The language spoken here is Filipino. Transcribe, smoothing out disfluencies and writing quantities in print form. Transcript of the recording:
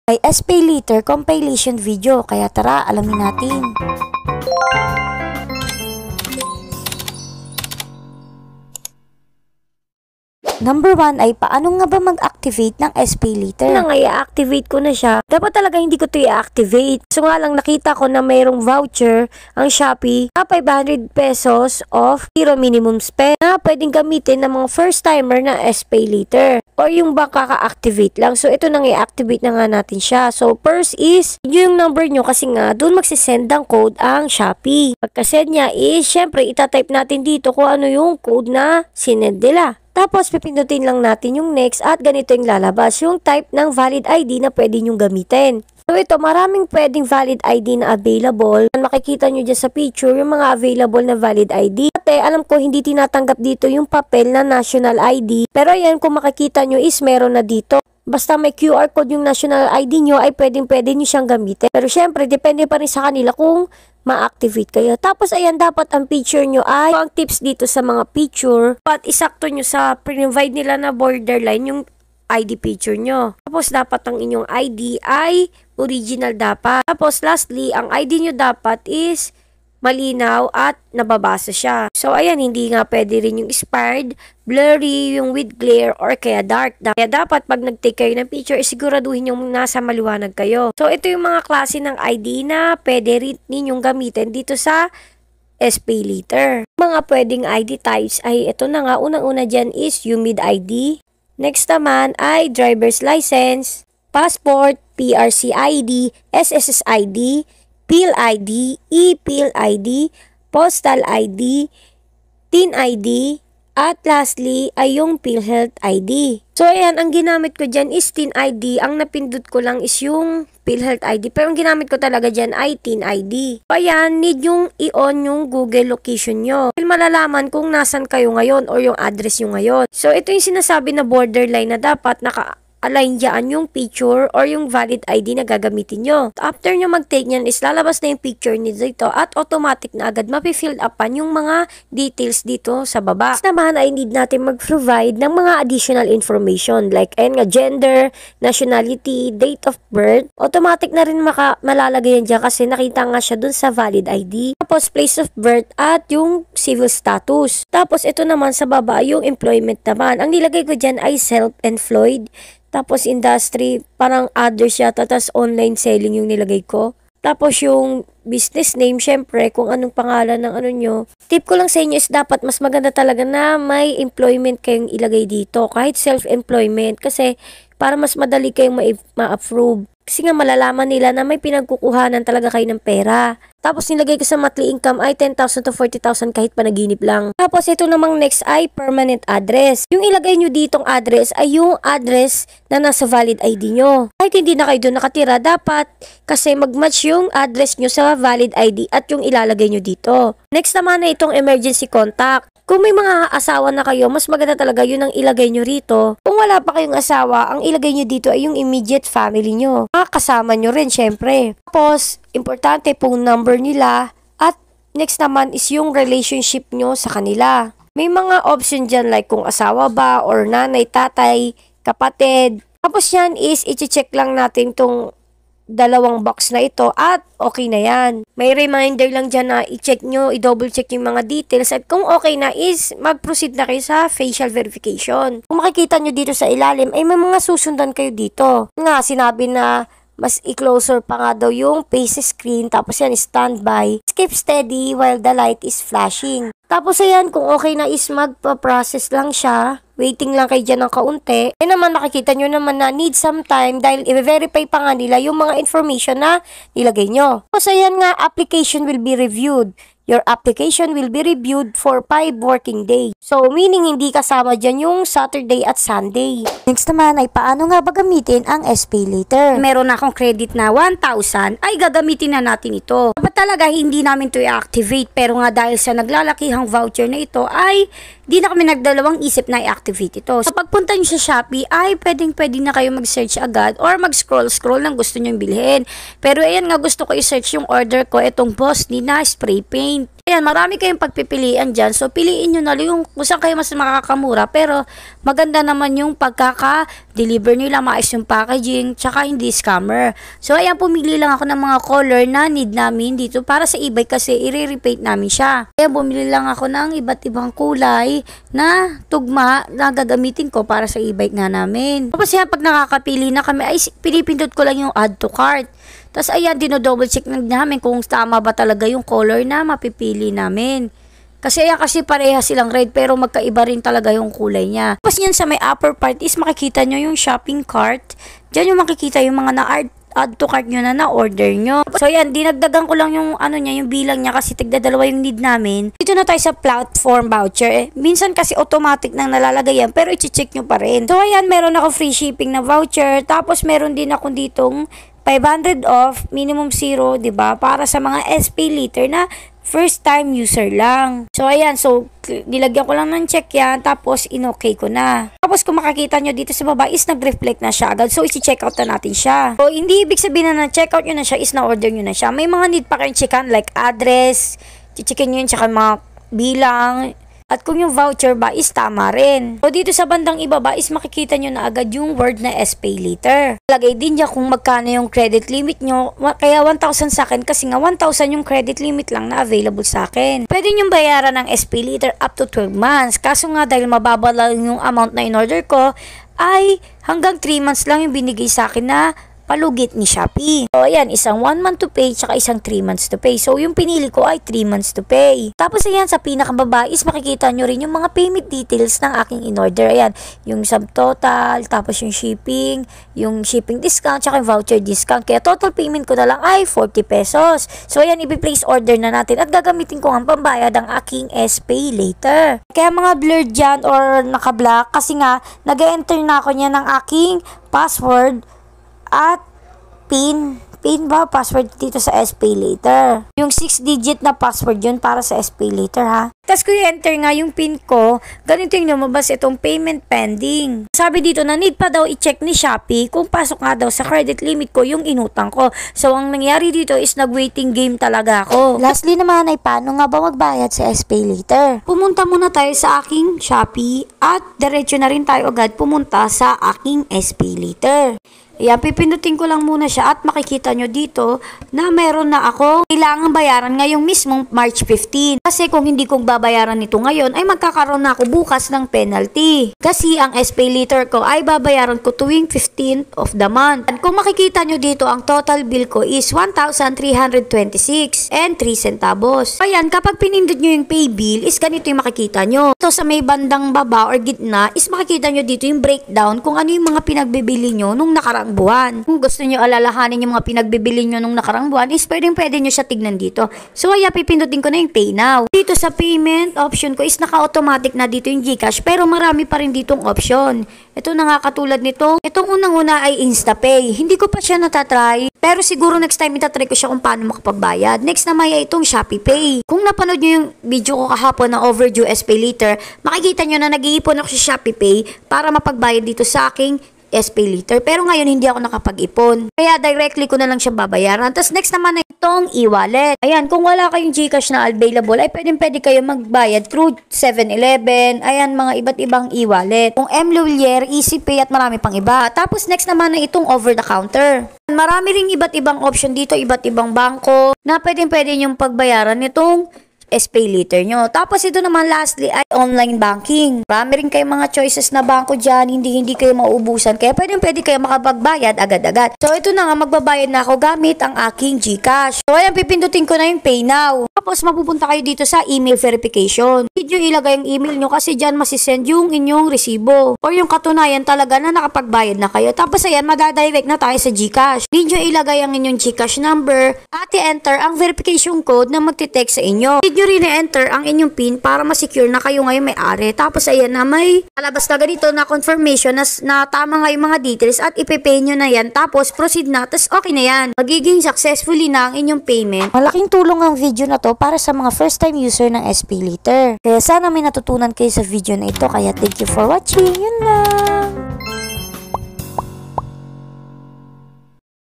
ay SPayLater compilation video, kaya tara alamin natin. Number 1 ay paano nga ba mag-activate ng SPayLater? Na nga i-activate ko na siya. Dapat talaga hindi ko ito i-activate. So nga lang nakita ko na mayroong voucher ang Shopee na 500 pesos of zero minimum spend na pwedeng gamitin ng mga first timer na SPayLater. Or yung baka ka-activate lang. So ito nang i-activate na nga natin siya. So first is yung number nyo kasi nga doon magsisend ng code ang Shopee. Pagka-send niya is syempre itatype natin dito kung ano yung code na sinend nila. Tapos, pipindutin lang natin yung next at ganito yung lalabas, yung type ng valid ID na pwede nyong gamitin. So, ito, maraming pwedeng valid ID na available. Makikita nyo dyan sa picture yung mga available na valid ID. Ate, alam ko hindi tinatanggap dito yung papel na national ID. Pero ayan, kung makikita nyo is meron na dito. Basta may QR code yung national ID nyo ay pwede nyo siyang gamitin. Pero syempre, depende pa rin sa kanila kung ma-activate kayo. Tapos ayan, dapat ang picture nyo ay ang tips dito sa mga picture. Dapat isakto nyo sa provide nila na borderline yung ID picture nyo. Tapos dapat ang inyong ID ay original dapat. Tapos lastly, ang ID nyo dapat is malinaw at nababasa siya. So ayan, hindi nga pwede rin yung expired, blurry, yung with glare, or kaya dark. Kaya dapat pag nag-take kayo ng picture, siguraduhin yung nasa maliwanag kayo. So ito yung mga klase ng ID na pwede rin ninyong gamitin dito sa SPayLater. Mga pwedeng ID types ay ito na nga. Unang-una dyan is UMID ID. Next naman ay driver's license, passport, PRC ID, SSS ID, PIL ID, e-PIL ID, Postal ID, TIN ID, at lastly ay yung PhilHealth ID. So ayan, ang ginamit ko dyan is TIN ID. Ang napindot ko lang is yung PhilHealth ID. Pero ang ginamit ko talaga dyan ay TIN ID. So ayan, need yung i-on yung Google location nyo. Malalaman kung nasan kayo ngayon or yung address nyo ngayon. So ito yung sinasabi na borderline na dapat align dyan yung picture or yung valid ID na gagamitin nyo. After nyo mag-take nyan is lalabas na yung picture nito dito at automatic na agad mapi-fill upan yung mga details dito sa baba. Next naman ay need natin mag-provide ng mga additional information like gender, nationality, date of birth. Automatic na rin malalagay yan dyan kasi nakita nga siya dun sa valid ID. Tapos place of birth at yung civil status. Tapos ito naman sa baba yung employment naman. Ang nilagay ko dyan ay self-employed. Tapos industry, parang others yata, tapos online selling yung nilagay ko. Tapos yung business name, syempre, kung anong pangalan ng ano nyo. Tip ko lang sa inyo is dapat mas maganda talaga na may employment kayong ilagay dito. Kahit self-employment, kasi para mas madali kayong ma-approve. Kasi nga malalaman nila na may pinagkukuhanan talaga kayo ng pera. Tapos nilagay ko sa monthly income ay 10,000 to 40,000 kahit panaginip lang. Tapos ito namang next ay permanent address. Yung ilagay nyo ditong address ay yung address na nasa valid ID nyo. Kahit hindi na kayo doon nakatira, dapat kasi mag-match yung address nyo sa valid ID at yung ilalagay nyo dito. Next naman na itong emergency contact. Kung may mga asawa na kayo, mas maganda talaga yun ang ilagay nyo rito. Kung wala pa kayong asawa, ang ilagay nyo dito ay yung immediate family nyo. Kasama nyo rin, syempre. Tapos, importante pong number nila. At next naman is yung relationship nyo sa kanila. May mga option dyan like kung asawa ba, or nanay, tatay, kapatid. Tapos yan is, i-check lang natin tong dalawang box na ito at okay na yan. May reminder lang dyan na i-check nyo, i-double check yung mga details at kung okay na is mag-proceed na kayo sa facial verification. Kung makikita nyo dito sa ilalim ay may mga susundan kayo dito. Nga sinabi na mas i-closer pa nga daw yung face screen, tapos yan standby. Keep steady while the light is flashing. Tapos ayan, kung okay na is magpa-process lang siya. Waiting lang kayo dyan ng kaunti. Eh naman nakikita nyo naman na need some time dahil i-verify pa nga nila yung mga information na nilagay nyo. Tapos ayan nga, application will be reviewed. Your application will be reviewed for 5 working days. So, meaning hindi kasama dyan yung Saturday at Sunday. Next naman ay paano nga ba gamitin ang SPayLater? Meron akong credit na 1,000 ay gagamitin na natin ito. Dapat talaga hindi namin ito i-activate pero nga dahil sa naglalakihang voucher na ito ay di na kami nagdalawang isip na i-activate ito. Sa pagpunta nyo sa Shopee ay pwede na kayo mag-search agad or mag-scroll ng gusto nyo bilhin. Pero ayan nga gusto ko i-search yung order ko, itong Boss Ni na spray paint. Ayan, marami kayong pagpipilian dyan. So, piliin nyo na yung kung saan kayo mas makakamura. Pero, maganda naman yung pagkaka-deliver nila, maayos yung packaging, tsaka hindi scammer. So, ayan, pumili lang ako ng mga color na need namin dito para sa e-bike kasi i-repaint namin siya. Ayan, bumili lang ako ng iba't ibang kulay na tugma na gagamitin ko para sa e-bike nga namin. Tapos yan, pag nakakapili na kami, ay pinipindot ko lang yung add to cart. Tapos ayan, dino-double check namin kung tama ba talaga yung color na mapipili namin. Kasi ayan, kasi pareha silang red pero magkaiba rin talaga yung kulay niya. Tapos yan sa may upper part is makikita nyo yung shopping cart. Diyan yung makikita yung mga na-add to cart nyo na na-order nyo. So yan, dinagdagan ko lang yung ano niya, yung bilang niya kasi tigda-dalawa yung need namin. Dito na tayo sa platform voucher. Minsan kasi automatic nang nalalagay yan pero i-check nyo pa rin. So ayan, meron ako free shipping na voucher. Tapos meron din ako ditong 500 off, minimum 0, 'di ba? Para sa mga SP liter na first time user lang. So ayan, so nilagyan ko lang ng check yan, tapos in-okay ko na. Tapos kung makakita nyo dito sa baba is nag-reflect na siya agad. So isi-check out na natin siya. So hindi ibig sabihin na na-check out nyo na siya is na-order nyo na siya. May mga need pa kayong checkan like address, checkin nyo yun, tsaka mga bilang. At kung yung voucher ba is tama rin. So dito sa bandang ibaba is makikita nyo na agad yung word na SPay later. Lagay din dyan kung magkano yung credit limit nyo. Kaya 1,000 sa akin kasi nga 1,000 yung credit limit lang na available sa akin. Pwede nyo bayaran ng SPay later up to 12 months. Kaso nga dahil mababa lang yung amount na in-order ko ay hanggang 3 months lang yung binigay sa akin na palugit ni Shopee. So, ayan, isang 1 month to pay, tsaka isang 3 months to pay. So, yung pinili ko ay 3 months to pay. Tapos, ayan, sa pinakababa is makikita nyo rin yung mga payment details ng aking in-order. Ayan, yung subtotal, tapos yung shipping discount, tsaka yung voucher discount. Kaya, total payment ko na lang ay 40 pesos. So, ayan, i-place order na natin at gagamitin ko ang pambayad ang aking SPay later. Kaya, mga blurred dyan or naka-black kasi nga, nag-enter na ako niya ng aking password at PIN password dito sa SPay later. Yung 6-digit na password yun para sa SPay later ha. Tapos kung i-enter nga yung PIN ko, ganito yung lumabas itong payment pending. Sabi dito na need pa daw i-check ni Shopee kung pasok nga daw sa credit limit ko yung inutang ko. So ang nangyari dito is nag-waiting game talaga ako. Lastly naman ay paano nga ba magbayad sa SPay later? Pumunta muna tayo sa aking Shopee at diretso na rin tayo agad pumunta sa aking SPay later. Ayan, pipindutin ko lang muna siya at makikita nyo dito na meron na ako kailangan bayaran ngayong mismong March 15. Kasi kung hindi kong babayaran nito ngayon ay magkakaroon na ako bukas ng penalty. Kasi ang SPay later ko ay babayaran ko tuwing 15th of the month. At kung makikita nyo dito ang total bill ko is 1,326 and 3 centavos. Ayan, kapag pinindot nyo yung pay bill is ganito yung makikita nyo. Ito sa may bandang baba or gitna is makikita nyo dito yung breakdown kung ano yung mga pinagbibili nyo nung nakarang buwan. Kung gusto nyo alalahanin yung mga pinagbibili nyo nung nakarang buwan is pwede nyo siya tignan dito. So kaya pipindutin ko na yung pay now. Dito sa payment option ko is naka-automatic na dito yung GCash pero marami pa rin ditong option. Ito na nga katulad nito. Itong unang-una ay InstaPay. Hindi ko pa siya natatry pero siguro next time itatry ko siya kung paano makapagbayad. Next naman ay itong ShopeePay. Kung napanood nyo yung video ko kahapon na overdue SPay later, makikita nyo na nag-iipon ako sa ShopeePay para mapagbayad dito sa aking SPay later. Pero ngayon hindi ako nakapag-ipon. Kaya directly ko na lang siya babayaran. Tapos next naman ay itong e-wallet. Ayan, kung wala kayong GCash na available, ay pwede kayo magbayad through 7-Eleven. Ayan, mga iba't ibang e-wallet. Kung MLawyer, EasyPay at marami pang iba. Tapos next naman ay itong over the counter. Marami ring iba't ibang option dito, iba't ibang bangko na pwede yung pagbayaran nitong SPay later nyo. Tapos ito naman lastly ay online banking. Marami rin kayong mga choices na bangko dyan, hindi kayo mauubusan. Kaya pwede kayo makapagbayad agad-agad. So ito na nga, magbabayad na ako gamit ang aking GCash. So ayan, pipindutin ko na yung pay now. Tapos mapupunta kayo dito sa email verification. Hindi nyo ilagay yung email nyo kasi dyan masisend yung inyong resibo or yung katunayan talaga na nakapagbayad na kayo. Tapos ayan, madadirect na tayo sa GCash. Hindi nyo ilagay ang inyong GCash number at i-enter ang verification code na magte-text sa inyo. Hindi nyo rin i-enter ang inyong PIN para ma-secure na kayo ngayon may-ari. Tapos ayan na may alabas na ganito na confirmation na tama nga yung mga details at ipipay nyo na yan. Tapos proceed na. Tapos okay na yan. Magiging successfully na ang inyong payment. Malaking tulong ang video na to para sa mga first time user ng SPay later. Kaya sana may natutunan kayo sa video na ito. Kaya thank you for watching. Yun lang.